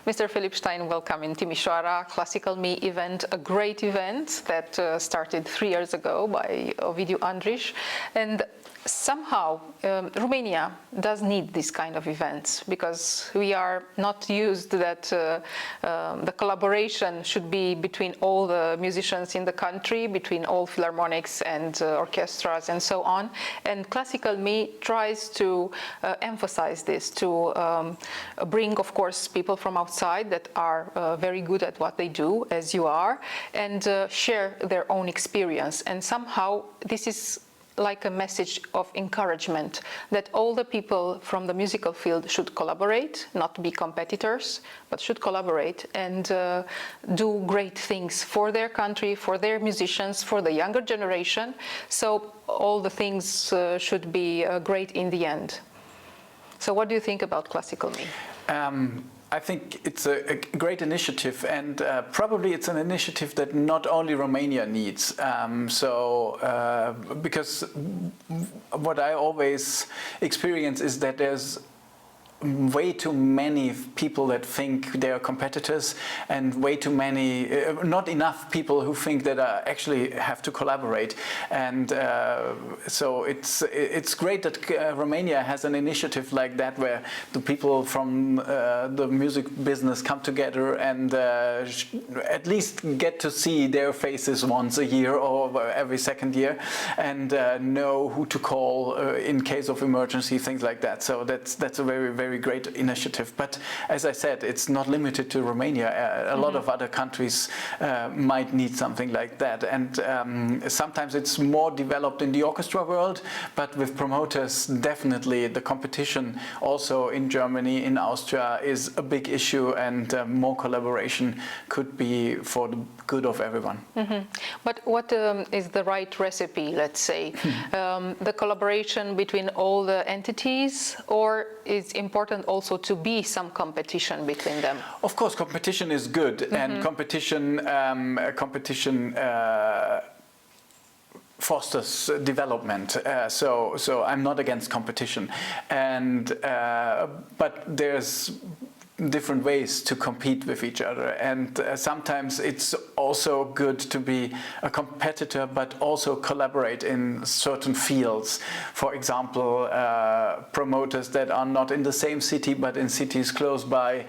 Mr. Philipp Stein, welcome in Timișoara Classical Me event, a great event that started 3 years ago by Ovidiu Andriș. And somehow Romania does need this kind of events because we are not used that the collaboration should be between all the musicians in the country, between all philharmonics and orchestras and so on. And Classical Me tries to emphasize this, to bring, of course, people from outside that are very good at what they do, as you are, and share their own experience. And somehow this is like a message of encouragement that all the people from the musical field should collaborate, not be competitors, but should collaborate and do great things for their country, for their musicians, for the younger generation. So all the things should be great in the end. So what do you think about Classical Me? I think it's a great initiative, and probably it's an initiative that not only Romania needs. Because what I always experience is that there's way too many people that think they are competitors, and way too many, not enough people who think that I actually have to collaborate. And so it's great that Romania has an initiative like that, where the people from the music business come together and at least get to see their faces once a year or every second year, and know who to call in case of emergency, things like that. So that's a very great initiative. But as I said, it's not limited to Romania. A lot of other countries might need something like that. And sometimes it's more developed in the orchestra world, but with promoters, definitely the competition also in Germany, in Austria, is a big issue, and more collaboration could be for the good of everyone. But what is the right recipe, let's say? The collaboration between all the entities, or is important also to be some competition between them? Of course, competition is good, and competition fosters development. So I'm not against competition, and but there's different ways to compete with each other, and sometimes it's also good to be a competitor but also collaborate in certain fields. For example, promoters that are not in the same city but in cities close by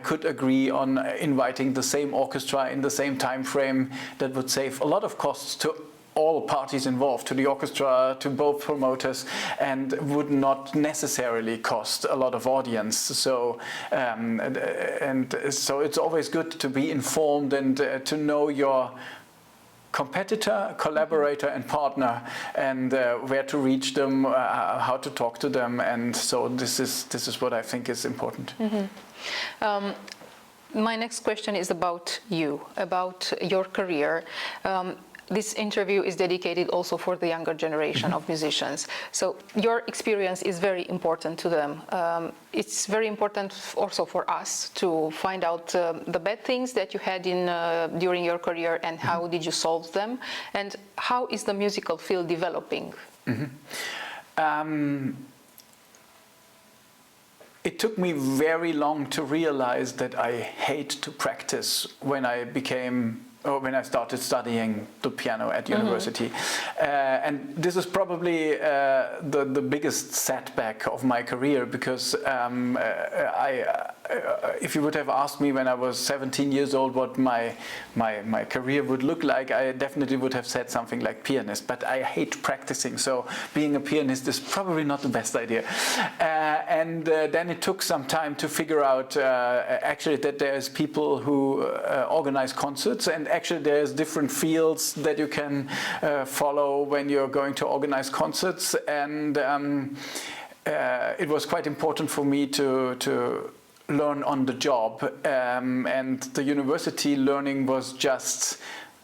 could agree on inviting the same orchestra in the same time frame. That would save a lot of costs to all parties involved, to the orchestra, to both promoters, and would not necessarily cost a lot of audience. So so it's always good to be informed and to know your competitor, collaborator and partner, and where to reach them, how to talk to them. And so this is what I think is important. My next question is about you, about your career. This interview is dedicated also for the younger generation of musicians. So your experience is very important to them. It's very important also for us to find out the bad things that you had during your career, and how did you solve them, and how is the musical field developing? It took me very long to realize that I hate to practice when I started studying the piano at university. And this is probably the biggest setback of my career, because if you would have asked me when I was 17 years old what my career would look like, I definitely would have said something like pianist, but I hate practicing, so being a pianist is probably not the best idea. And then it took some time to figure out actually that there's people who organize concerts, and actually there's different fields that you can follow when you're going to organize concerts. And it was quite important for me to learn on the job, and the university learning was just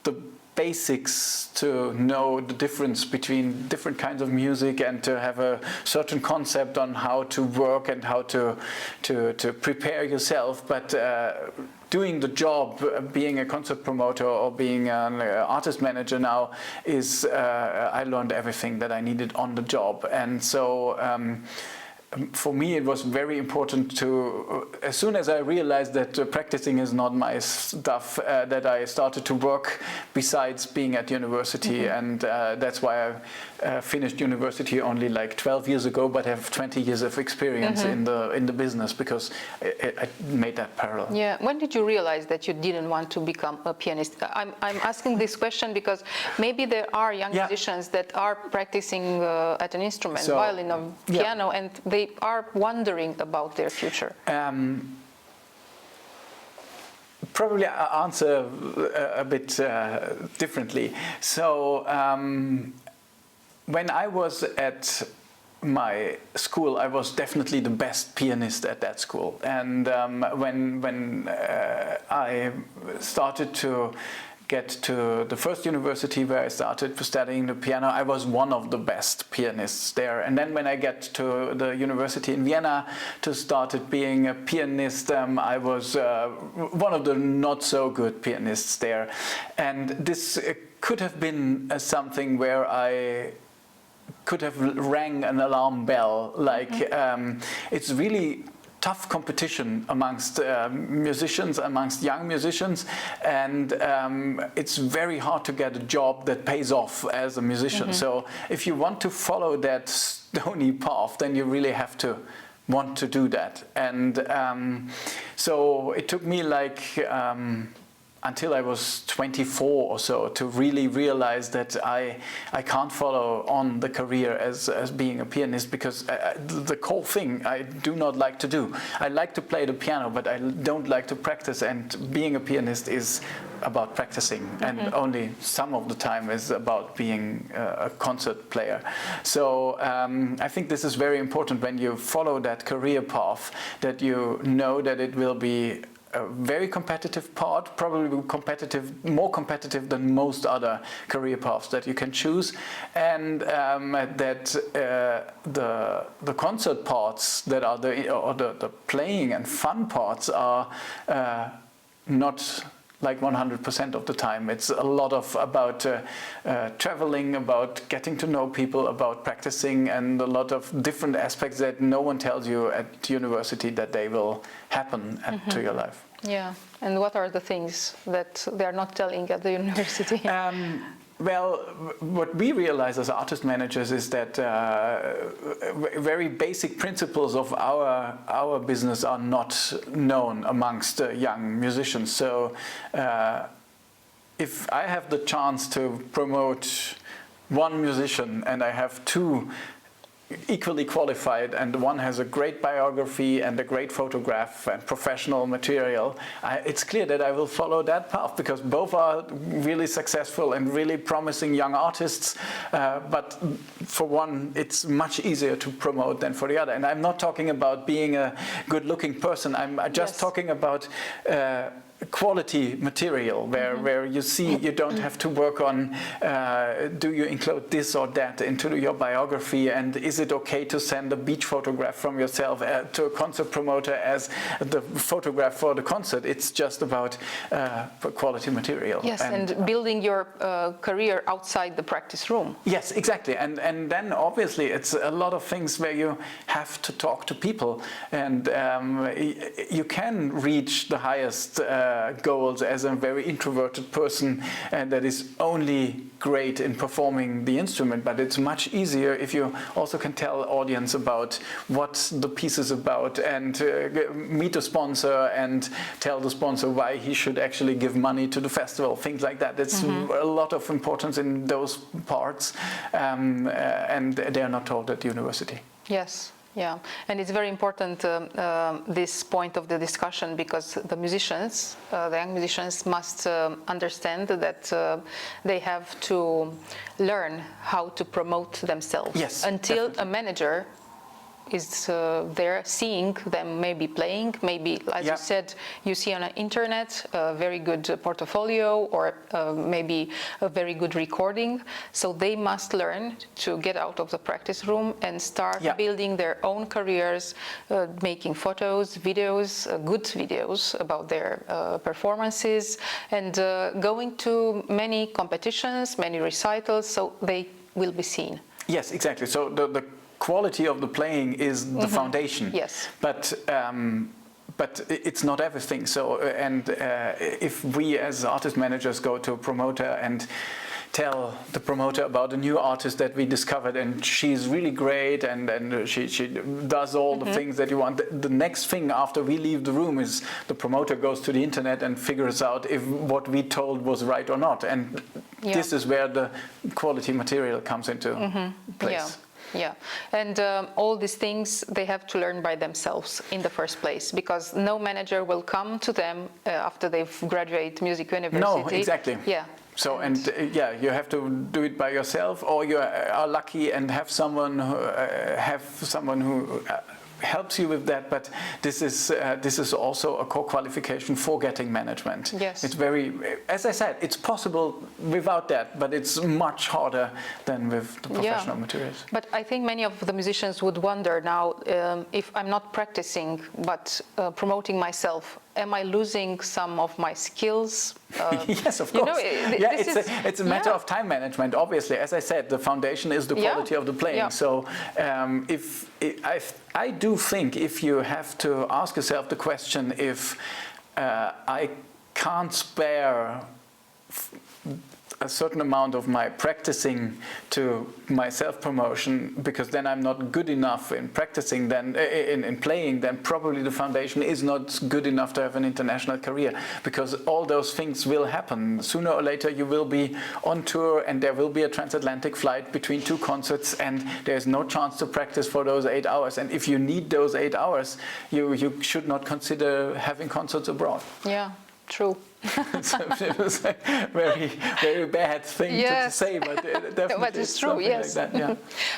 the basics to know the difference between different kinds of music, and to have a certain concept on how to work and how to prepare yourself. But doing the job, being a concert promoter or being an artist manager now, is I learned everything that I needed on the job. And so for me, it was very important to, as soon as I realized that practicing is not my stuff, that I started to work besides being at university, and that's why I finished university only like 12 years ago, but have 20 years of experience in the business, because I made that parallel. Yeah. When did you realize that you didn't want to become a pianist? I'm asking this question because maybe there are young musicians that are practicing at an instrument, violin or piano, and they are wondering about their future. Probably I answer a bit differently. So when I was at my school, I was definitely the best pianist at that school. And when I started to get to the first university where I started studying the piano, I was one of the best pianists there. And then when I get to the university in Vienna to started being a pianist, I was one of the not so good pianists there. And this could have been something where I could have rang an alarm bell. Like it's really tough competition amongst musicians, amongst young musicians, and it's very hard to get a job that pays off as a musician. So if you want to follow that stony path, then you really have to want to do that. And so it took me like until I was 24 or so to really realize that I can't follow on the career as being a pianist, because the core thing I do not like to do. I like to play the piano, but I don't like to practice, and being a pianist is about practicing, and only some of the time is about being a concert player. So I think this is very important when you follow that career path, that you know that it will be a very competitive part, probably more competitive than most other career paths that you can choose, and that the concert parts that are the playing and fun parts are not like 100% of the time. It's a lot about traveling, about getting to know people, about practicing, and a lot of different aspects that no one tells you at university that they will happen to your life. Yeah, and what are the things that they are not telling at the university? Well, what we realize as artist managers is that very basic principles of our business are not known amongst young musicians. So if I have the chance to promote one musician and I have two equally qualified, and one has a great biography and a great photograph and professional material, it's clear that I will follow that path, because both are really successful and really promising young artists, but for one it's much easier to promote than for the other. And I'm not talking about being a good-looking person, I'm just talking about quality material, where you see you don't have to work on do you include this or that into your biography, and is it okay to send a beach photograph from yourself to a concert promoter as the photograph for the concert. It's just about quality material. Yes, and building your career outside the practice room. Yes, exactly. And then obviously it's a lot of things where you have to talk to people, and you can reach the highest goals as a very introverted person, and that is only great in performing the instrument, but it's much easier if you also can tell audience about what the piece is about, and meet a sponsor and tell the sponsor why he should actually give money to the festival, things like that. It's a lot of importance in those parts, and they are not taught at university. Yes. Yeah, and it's very important, this point of the discussion, because the musicians, the young musicians must understand that they have to learn how to promote themselves. Yes, until definitely. A manager is there seeing them maybe playing, maybe, as you said, you see on the internet a very good portfolio, or maybe a very good recording. So they must learn to get out of the practice room and start building their own careers, making photos, videos, good videos about their performances, and going to many competitions, many recitals, so they will be seen. Yes, exactly. So the quality of the playing is the foundation. Yes. But it's not everything. So, if we as artist managers go to a promoter and tell the promoter about a new artist that we discovered, and she's really great, and she does all the things that you want. The next thing after we leave the room is the promoter goes to the internet and figures out if what we told was right or not. And this is where the quality material comes into place. Yeah, and all these things they have to learn by themselves in the first place, because no manager will come to them after they've graduated music university. No, exactly. Yeah. So, you have to do it by yourself, or you are lucky and have someone who helps you with that. But this is also a core qualification for getting management. Yes. It's very, as I said, it's possible without that, but it's much harder than with the professional materials. But I think many of the musicians would wonder now, if I'm not practicing but promoting myself, am I losing some of my skills? Yes, of course. It's a matter of time management. Obviously, as I said, the foundation is the quality of the playing. Yeah. So, I do think if you have to ask yourself the question, if I can't spare a certain amount of my practicing to my self-promotion, because then I'm not good enough in practicing, then in playing, then probably the foundation is not good enough to have an international career, because all those things will happen. Sooner or later you will be on tour, and there will be a transatlantic flight between two concerts, and there's no chance to practice for those 8 hours. And if you need those 8 hours, you should not consider having concerts abroad. Yeah, true. It was a very, very bad thing to say, but definitely but it's true. Yes. Like that, yeah.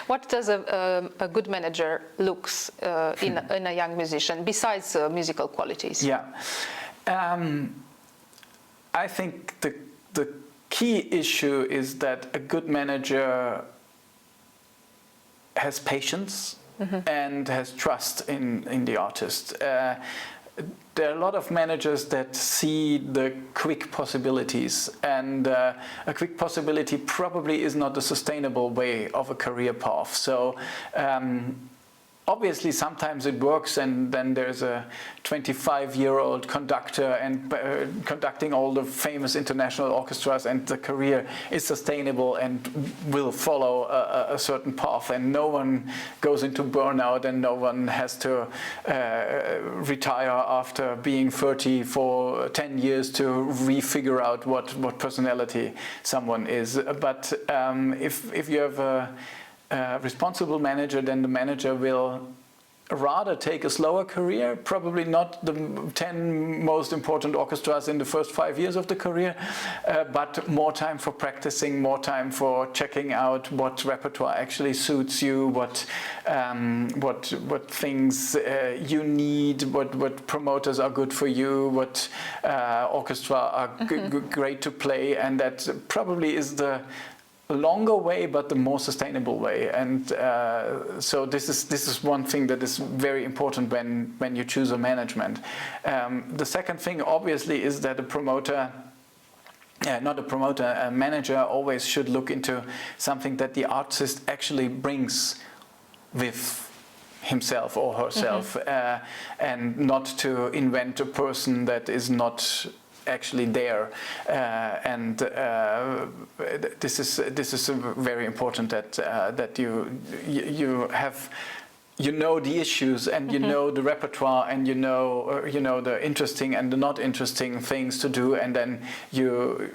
What does a good manager looks in a young musician besides musical qualities? Yeah, I think the key issue is that a good manager has patience and has trust in the artist. There are a lot of managers that see the quick possibilities, and a quick possibility probably is not a sustainable way of a career path. So obviously sometimes it works, and then there's a 25-year-old conductor and conducting all the famous international orchestras, and the career is sustainable and will follow a certain path, and no one goes into burnout, and no one has to retire after being 30 for 10 years to refigure out what personality someone is. But if you have a responsible manager, then the manager will rather take a slower career, probably not the 10 most important orchestras in the first 5 years of the career, but more time for practicing, more time for checking out what repertoire actually suits you, what things you need, what promoters are good for you, what orchestra are great to play, and that probably is the longer way, but the more sustainable way. And so this is one thing that is very important when you choose a management. The second thing, obviously, is that a manager always should look into something that the artist actually brings with himself or herself, and not to invent a person that is not actually there, and this is very important that you have, you know, the issues, and you know the repertoire, and you know the interesting and the not interesting things to do, and then you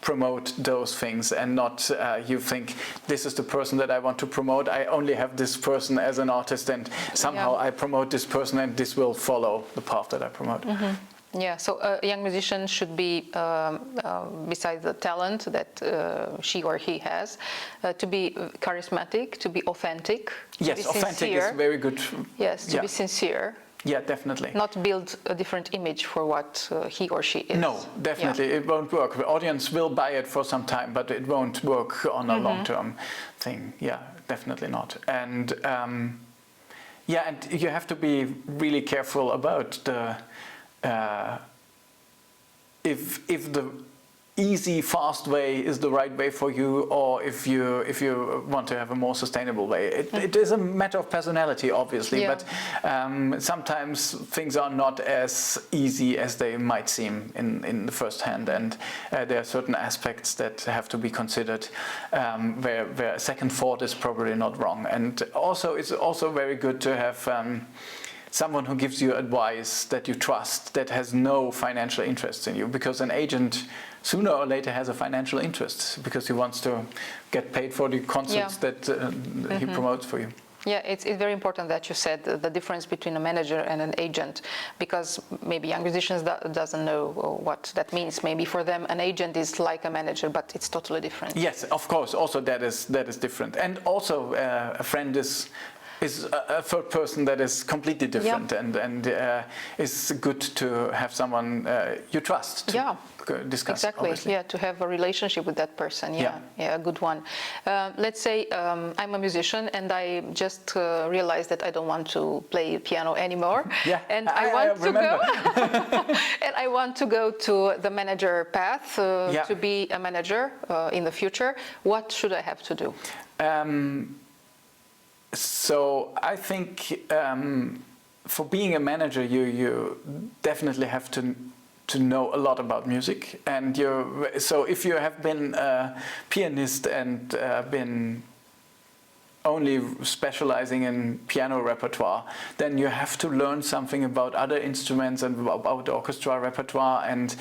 promote those things, and not you think, this is the person that I want to promote, I only have this person as an artist, and somehow I promote this person, and this will follow the path that I promote. Yeah, so a young musician should be, besides the talent that she or he has, to be charismatic, to be authentic. Yes, authentic is very good. Yes, to be sincere. Yeah, definitely. Not build a different image for what he or she is. No, definitely, it won't work. The audience will buy it for some time, but it won't work on a long-term thing. Yeah, definitely not. And and you have to be really careful about the if the easy, fast way is the right way for you, or if you want to have a more sustainable way. It is a matter of personality, obviously, but sometimes things are not as easy as they might seem in the first hand, and there are certain aspects that have to be considered where a second thought is probably not wrong. And also, it's also very good to have someone who gives you advice that you trust, that has no financial interest in you, because an agent sooner or later has a financial interest because he wants to get paid for the concerts that he promotes for you. Yeah, it's very important that you said the difference between a manager and an agent, because maybe young musicians doesn't know what that means. Maybe for them an agent is like a manager, but it's totally different. Yes, of course. Also that is different, and also a friend is a third person that is completely different, and it's good to have someone you trust to discuss. Exactly, obviously. to have a relationship with that person, a good one. Let's say I'm a musician and I just realized that I don't want to play piano anymore, and I want to go and I want to go to the manager path to be a manager in the future. What should I have to do? So I think for being a manager, you definitely have to know a lot about music, and so if you have been a pianist and been only specializing in piano repertoire, then you have to learn something about other instruments and about orchestra repertoire, and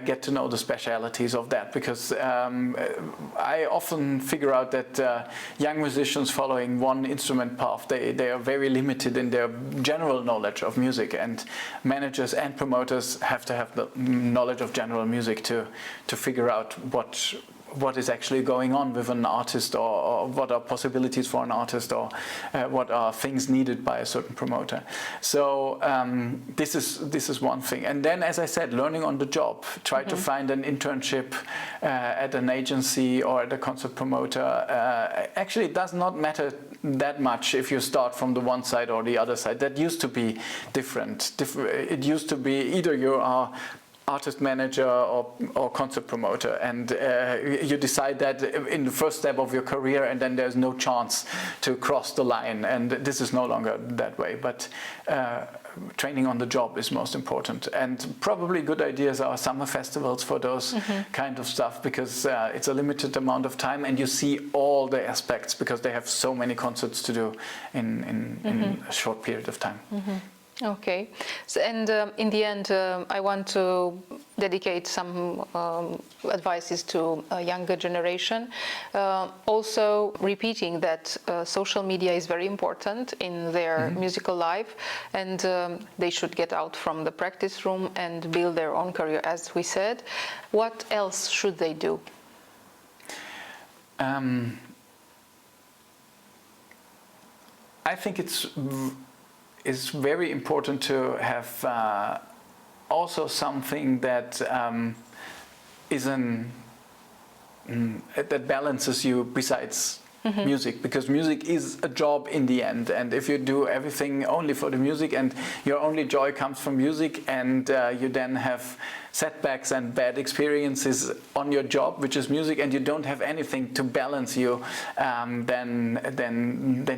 get to know the specialities of that, because I often figure out that young musicians following one instrument path, they are very limited in their general knowledge of music, and managers and promoters have to have the knowledge of general music to figure out what is actually going on with an artist, or what are possibilities for an artist, or what are things needed by a certain promoter. So this is one thing. And then, as I said, learning on the job. Try to find an internship at an agency or at a concert promoter. Actually, it does not matter that much if you start from the one side or the other side. That used to be different. It used to be either you are artist manager or concert promoter, and you decide that in the first step of your career, and then there's no chance to cross the line, and this is no longer that way. But training on the job is most important, and probably good ideas are summer festivals for those kind of stuff, because it's a limited amount of time and you see all the aspects, because they have so many concerts to do in a short period of time. Okay, so, and in the end, I want to dedicate some advices to a younger generation. Also repeating that social media is very important in their musical life, and they should get out from the practice room and build their own career, as we said. What else should they do? I think it's very important to have also something that that balances you besides music, because music is a job in the end, and if you do everything only for the music and your only joy comes from music, and you then have setbacks and bad experiences on your job, which is music, and you don't have anything to balance you, then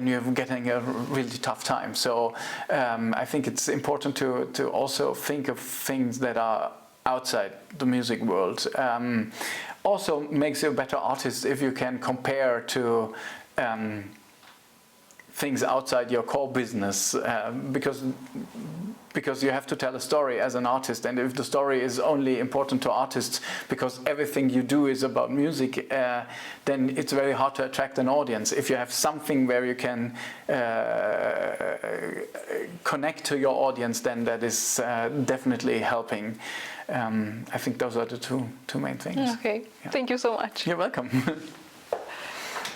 you're getting a really tough time. So I think it's important to also think of things that are outside the music world. Also makes you a better artist if you can compare to things outside your core business, because you have to tell a story as an artist, and if the story is only important to artists because everything you do is about music, then it's very hard to attract an audience. If you have something where you can connect to your audience, then that is definitely helping. I think those are the two main things. Okay, thank you so much. You're welcome.